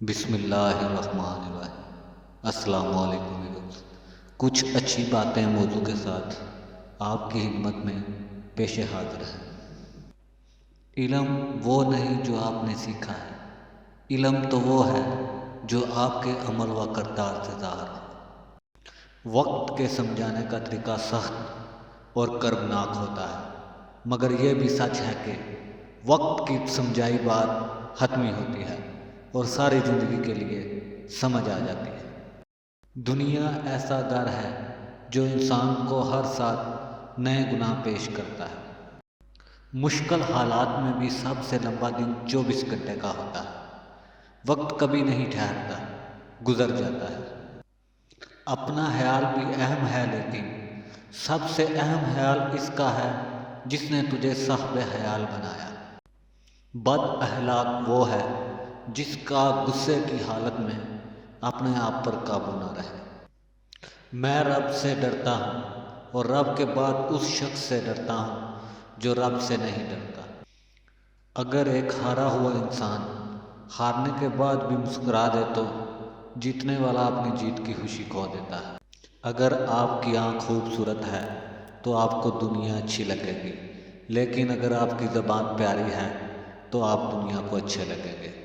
بسم اللہ الرحمن الرحیم۔ السلام علیکم ویورز۔ کچھ اچھی باتیں موضوع کے ساتھ آپ کی خدمت میں پیش حاضر ہے۔ علم وہ نہیں جو آپ نے سیکھا ہے، علم تو وہ ہے جو آپ کے عمل و کردار سے ظاہر ہو۔ وقت کے سمجھانے کا طریقہ سخت اور کربناک ہوتا ہے، مگر یہ بھی سچ ہے کہ وقت کی سمجھائی بات حتمی ہوتی ہے اور ساری زندگی کے لیے سمجھ آ جاتی ہے۔ دنیا ایسا گھر ہے جو انسان کو ہر ساتھ نئے گناہ پیش کرتا ہے۔ مشکل حالات میں بھی سب سے لمبا دن 24 گھنٹے کا ہوتا ہے۔ وقت کبھی نہیں ٹھہرتا، گزر جاتا ہے۔ اپنا خیال بھی اہم ہے، لیکن سب سے اہم خیال اس کا ہے جس نے تجھے صاحب خیال بنایا۔ بد اخلاق وہ ہے جس کا غصے کی حالت میں اپنے آپ پر قابو نہ رہے۔ میں رب سے ڈرتا ہوں اور رب کے بعد اس شخص سے ڈرتا ہوں جو رب سے نہیں ڈرتا۔ اگر ایک ہارا ہوا انسان ہارنے کے بعد بھی مسکرا دے تو جیتنے والا اپنی جیت کی خوشی کھو دیتا ہے۔ اگر آپ کی آنکھ خوبصورت ہے تو آپ کو دنیا اچھی لگے گی، لیکن اگر آپ کی زبان پیاری ہے تو آپ دنیا کو اچھے لگیں گے۔